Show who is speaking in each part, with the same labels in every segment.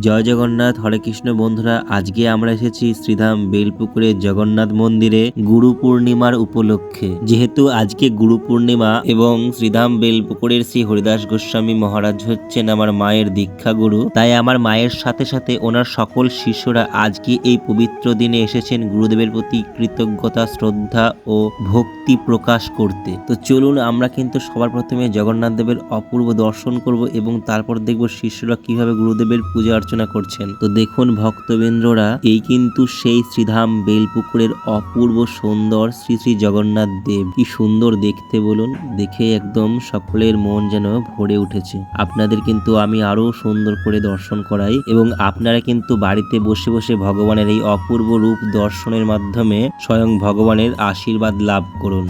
Speaker 1: জয় জগন্নাথ, হরে কৃষ্ণ। বন্ধুরা, আজকে আমরা এসেছি শ্রীধাম বেলপুকুরে জগন্নাথ মন্দিরে গুরু পূর্ণিমার উপলক্ষে। যেহেতু আজকে গুরু পূর্ণিমা এবং শ্রীধাম বেলপুকুরের শ্রী হরিদাস গোস্বামী মহারাজ হচ্ছেন আমার মায়ের দীক্ষা গুরু, তাই আমার মায়ের সাথে সাথে ওনার সকল শিষ্যরা আজকে এই পবিত্র দিনে এসেছেন গুরুদেবের প্রতি কৃতজ্ঞতা, শ্রদ্ধা ও ভক্তি প্রকাশ করতে। তো চলুন, আমরা কিন্তু সবার প্রথমে জগন্নাথ দেবের অপূর্ব দর্শন করব এবং তারপর দেখব শিষ্যরা কিভাবে গুরুদেবের পূজা অর্চনা করছেন। তো দেখুন ভক্তবৃন্দরা, এই কিন্তু সেই শ্রীধাম বেলপুকুরের অপূর্ব সুন্দর শ্রী শ্রী জগন্নাথ দেব। কি সুন্দর দেখতে বলুন, দেখে একদম সকলের মন যেন ভরে উঠেছে। আপনাদের কিন্তু আমি আরো সুন্দর করে দর্শন করাই এবং আপনারা কিন্তু বাড়িতে বসে বসে ভগবানের এই অপূর্ব রূপ দর্শনের মাধ্যমে স্বয়ং ভগবানের আশীর্বাদ লাভ করুন।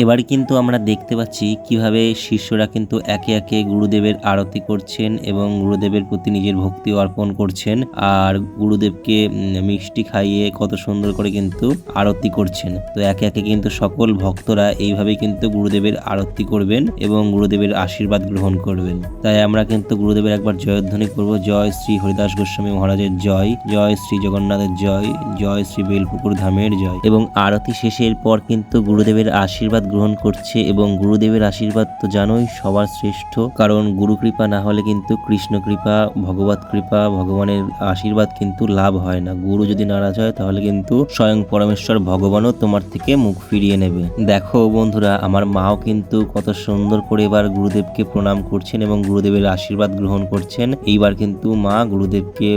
Speaker 1: এবার কিন্তু আমরা দেখতে পাচ্ছি কিভাবে শিষ্যরা কিন্তু একে একে গুরুদেবের আরতি করছেন এবং গুরুদেবের প্রতি নিজের ভক্তি অর্পণ করছেন, আর গুরুদেবকে মিষ্টি খাইয়ে কত সুন্দর করে কিন্তু আরতি করছেন। তো একে একে কিন্তু সকল ভক্তরা এইভাবে কিন্তু গুরুদেবের আরতি করবেন এবং গুরুদেবের আশীর্বাদ গ্রহণ করবেন। তাই আমরা কিন্তু গুরুদেবের একবার জয়ধ্বনি করব। জয় শ্রী হরিদাস গোস্বামী মহারাজের জয়, জয় শ্রী জগন্নাথের জয়, জয় শ্রী বেলপুকুর ধামের জয়। এবং আরতি শেষের পর কিন্তু গুরুদেবের আশীর্বাদ গ্রহণ করছে এবং গুরুদেবের আশীর্বাদ তো জানোই সবার শ্রেষ্ঠ, কারণ গুরু কৃপা না হলে কিন্তু কৃষ্ণ কৃপা, ভগবত কৃপা, ভগবানের আশীর্বাদ কিন্তু লাভ হয় না। গুরু যদি নারাজ হয় তাহলে কিন্তু স্বয়ং পরমেশ্বর ভগবানও তোমার থেকে মুখ ফিরিয়ে নেবে। দেখো বন্ধুরা, আমার মাও কিন্তু কত সুন্দর করে এবার গুরুদেবকে প্রণাম করছেন এবং গুরুদেবের আশীর্বাদ গ্রহণ করছেন। এইবার কিন্তু মা গুরুদেবকে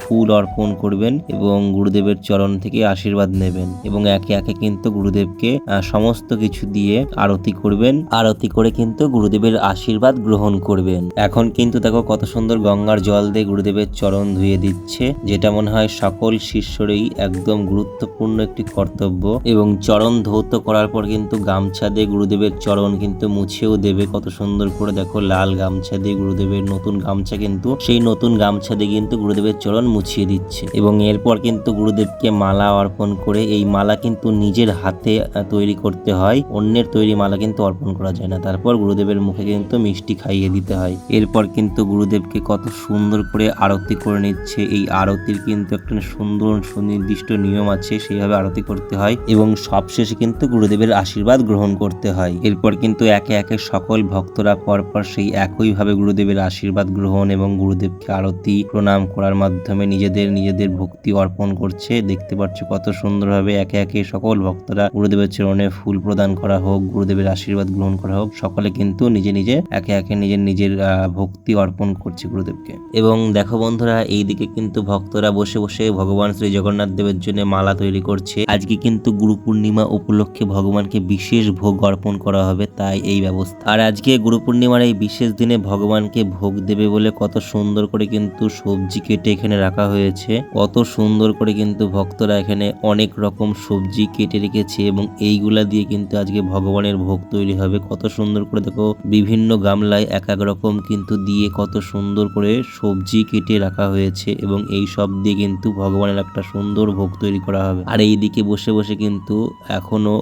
Speaker 1: ফুল অর্পণ করবেন এবং গুরুদেবের চরণ থেকে আশীর্বাদ নেবেন এবং একে একে কিন্তু গুরুদেবকে সমস্ত কিছু দিয়ে আরতি করবেন। আরতি করে কিন্তু গুরুদেবের আশীর্বাদ গ্রহণ করবেন। এখন কিন্তু দেখো কত সুন্দর গঙ্গার জল দিয়ে গুরুদেবের চরণ ধুয়ে দিচ্ছে, যেটা মনে হয় সকল শিষ্যরই একদম গুরুত্বপূর্ণ একটি কর্তব্য। এবং চরণ ধৌত করার পর কিন্তু গামছা দিয়ে গুরুদেবের চরণ কিন্তু মুছেও দেবে। কত সুন্দর করে দেখো, লাল গামছা দিয়ে গুরুদেবের নতুন গামছা, কিন্তু সেই নতুন গামছা দিয়ে কিন্তু গুরুদেবের চরণ মুছিয়ে দিচ্ছে। এবং এরপর কিন্তু গুরুদেবকে মালা অর্পণ করে, এই মালা কিন্তু নিজের হাতে তৈরি করতে হয়, অন্যের তৈরি মালা কিন্তু অর্পণ করা যায় না। তারপর গুরুদেবের মুখে কিন্তু মিষ্টি খাইয়ে দিতে হয়। এরপর কিন্তু গুরুদেবকে কত সুন্দর করে আরতি করে নিচ্ছে। এই আরতির কিন্তু একটা সুন্দর সুনির্দিষ্ট নিয়ম আছে, সেইভাবে আরতি করতে হয় এবং সবশেষে কিন্তু গুরুদেবের আশীর্বাদ গ্রহণ করতে হয়। এরপর কিন্তু একে একে সকল ভক্তরা পরপর সেই একইভাবে গুরুদেবের আশীর্বাদ গ্রহণ এবং গুরুদেবকে আরতি প্রণাম করার মাধ্যমে নিজেদের ভক্তি অর্পণ করছে। দেখতে পাচ্ছ কত সুন্দরভাবে একে একে সকল ভক্তরা গুরুদেবের চরণে ফুল প্রদান করা হোক, গুরুদেবের আশীর্বাদ গ্রহণ করা হোক, সকলে কিন্তু নিজে একে একে নিজের ভক্তি অর্পণ করছে গুরুদেবকে। এবং দেখো বন্ধুরা, এইদিকে কিন্তু ভক্তরা বসে বসে ভগবান শ্রী জগন্নাথ দেবের জন্য মালা তৈরি করছে। আজকে কিন্তু গুরু পূর্ণিমা উপলক্ষে ভগবানকে বিশেষ ভোগ অর্পণ করা হবে, তাই এই ব্যবস্থা। আর আজকে গুরু পূর্ণিমার এই বিশেষ দিনে ভগবানকে ভোগ দেবে বলে কত সুন্দর করে কিন্তু সবজি কেটে এখানে রাখা হয়েছে। কত সুন্দর করে কিন্তু ভক্তরা এখানে অনেক রকম সবজি কেটে রেখেছে এবং এইগুলা দিয়ে কিন্তু আজকে ভগবানের ভোগ তৈরি হবে। কত সুন্দর করে দেখো, বিভিন্ন গামলায় এক এক রকম কিন্তু দিয়ে কত সুন্দর করে সবজি কেটে রাখা হয়েছে এবং এই সব দিয়ে কিন্তু ভগবানের একটা সুন্দর ভোগ তৈরি করা হবে। আর এই দিকে বসে বসে কিন্তু এখনো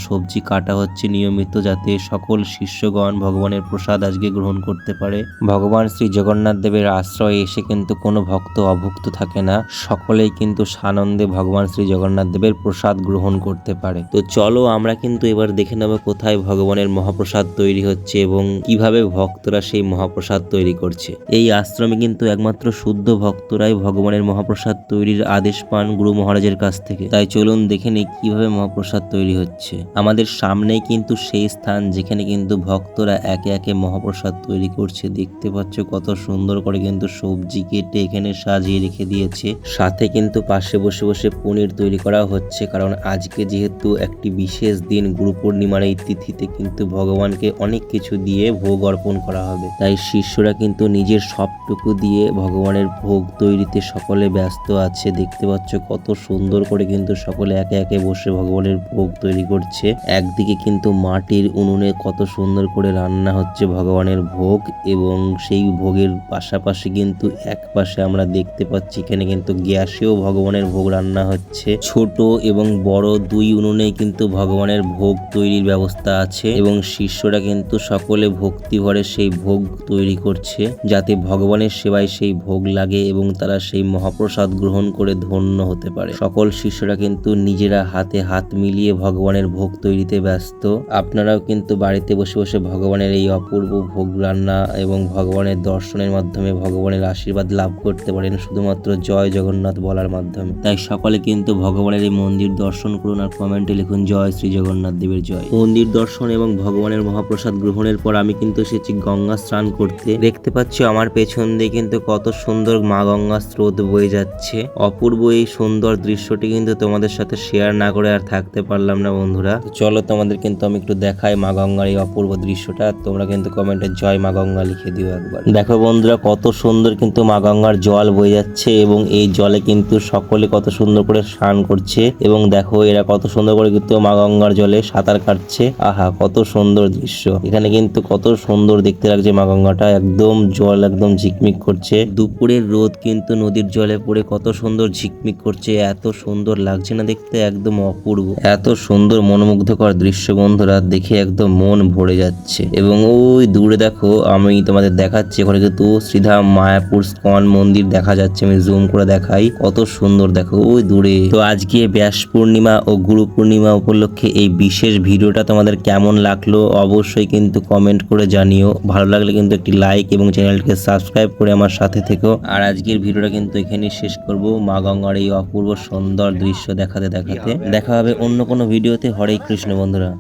Speaker 1: সবজি কাটা হচ্ছে নিয়মিত, যাতে সকল শিষ্যগণ ভগবানের প্রসাদ আজকে গ্রহণ করতে পারে। ভগবান শ্রী জগন্নাথ দেবের আশ্রয়ে এসে কিন্তু কোনো ভক্ত অভুক্ত থাকে না, সকলেই কিন্তু সানন্দে ভগবান শ্রী জগন্নাথ দেবের প্রসাদ গ্রহণ করতে পারে। তো চলো আমরা কিন্তু এবার দেখে নেব কোথায় ভগবানের মহাপ্রসাদ তৈরি হচ্ছে এবং কিভাবে ভক্তরা সেই মহাপ্রসাদ তৈরি করছে। এই আশ্রমে কিন্তু একমাত্র শুদ্ধ ভক্তরাই ভগবানের মহাপ্রসাদ তৈরির আদেশ পান গুরু মহারাজের কাছ থেকে। তাই চলুন দেখে নিই কিভাবে মহাপ্রসাদ তৈরি হচ্ছে। আমাদের সামনেই কিন্তু সেই স্থান যেখানে কিন্তু ভক্তরা একে একে মহাপ্রসাদ তৈরি করছে। দেখতে পাচ্ছ কত সুন্দর করে কিন্তু সবজি কেটে এখানে সাজিয়ে রেখে দিয়েছে। সাথে কিন্তু পাশে বসে বসে পনির তৈরি করা হচ্ছে, কারণ আজকে যেহেতু একটি বিশেষ দিন গুরু পূর্ণিমার এই তিথিতে কিন্তু ভগবানকে অনেক কিছু দিয়ে ভোগ অর্পণ করা হবে। তাই শিষ্যরা কিন্তু নিজের সবটুকু দিয়ে ভগবানের ভোগ তৈরিতে সকলে ব্যস্ত আছে। দেখতে পাচ্ছ কত সুন্দর করে কিন্তু সকলে একে একে বসে ভগবানের ভোগ তৈরি করছে। একদিকে কিন্তু মাটির উনুনে কত সুন্দর করে রান্না হচ্ছে ভগবানের ভোগ, এবং সেই ভোগের পাশাপাশি কিন্তু এক পাশে আমরা দেখতে পাচ্ছি এখানে কিন্তু গ্যাসেও ভগবানের ভোগ রান্না হচ্ছে। ছোট এবং বড় দুই উনুনেই কিন্তু ভগবানের ভোগ তৈরির ব্যবস্থা আছে, এবং শিষ্যরা কিন্তু সকলে ভক্তি ভরে সেই ভোগ তৈরি করছে যাতে ভগবানের সেবায় সেই ভোগ লাগে এবং তারা সেই মহাপ্রসাদ গ্রহণ করে ধন্য হতে পারে। সকল শিষ্যরা কিন্তু নিজেরা হাতে হাত মিলিয়ে ভগবানের ভোগ তৈরিতে ব্যস্ত। আপনারাও কিন্তু বাড়িতে বসে বসে ভগবানের এই অপূর্ব ভোগ রান্না এবং ভগবানের দর্শনের মাধ্যমে ভগবানের আশীর্বাদ লাভ করতে পারেন শুধুমাত্র জয় জগন্নাথ বলার মাধ্যমে। তাই সকলে কিন্তু ভগবানের এই মন্দির দর্শন করুন আর কমেন্টে লিখুন জয় শ্রী জগন্নাথ দেবের জয়। মন্দির দর্শন এবং ভগবানের মহাপ্রসাদ গ্রহণের পর আমি কিন্তু এসেছি গঙ্গা স্নান করতে। দেখতে পাচ্ছি আমার পেছন দিয়ে কিন্তু কত সুন্দর মা গঙ্গা স্রোত বয়ে যাচ্ছে। অপূর্ব এই সুন্দর দৃশ্যটি কিন্তু তোমাদের সাথে শেয়ার না করে আর থাকতে পারলাম না বন্ধুরা। চলো তোমাদের কিন্তু আমি একটু দেখাই মা গঙ্গার এই অপূর্ব দৃশ্যটা। তোমরা কিন্তু কমেন্টে জয় মা গঙ্গা লিখে দিও একবার। দেখো বন্ধুরা কত সুন্দর কিন্তু মা গঙ্গার জল বয়ে যাচ্ছে, এবং এই জলে কিন্তু সকলে কত সুন্দর করে স্নান করছে, এবং দেখো এরা কত সুন্দর করে কিন্তু মা গঙ্গার জলে সাঁতার কাটছে। আহা কত সুন্দর দৃশ্য। এখানে কিন্তু কত সুন্দর দেখতে লাগছে মা গঙ্গাটা, একদম জল একদম ঝিকমিক করছে। দুপুরের রোদ কিন্তু নদীর জলে পড়ে কত সুন্দর ঝিকমিক করছে। এত সুন্দর লাগছে না দেখতে, একদম অপূর্ব। এত সুন্দর মনোমুগ্ধকর দৃশ্য বন্ধুরা, দেখে একদম মন ভরে যাচ্ছে। এবং ওই দূরে দেখো আমি তোমাদের দেখাচ্ছি, ওখানে কিন্তু শ্রীধাম মায়াপুর স্কন মন্দির দেখা যাচ্ছে। আমি জুম করে দেখাই, কত সুন্দর দেখো ওই দূরে। তো আজকে ব্যাস পূর্ণিমা ও গুরু পূর্ণিমা উপলক্ষে এই বিশেষ ভিডিওটা তোমাদের কেমন লাগলো অবশ্যই কিন্তু কমেন্ট করে জানিও। ভালো লাগলে কিন্তু একটি লাইক এবং চ্যানেলটিকে সাবস্ক্রাইব করে আমার সাথে থেকো। আর আজকের ভিডিওটা কিন্তু এখানেই শেষ করব, মা গঙ্গার এই অপূর্ব সুন্দর দৃশ্য দেখাতে দেখাতে। দেখা হবে অন্য কোনো ভিডিওতে। হরে কৃষ্ণ বন্ধুরা।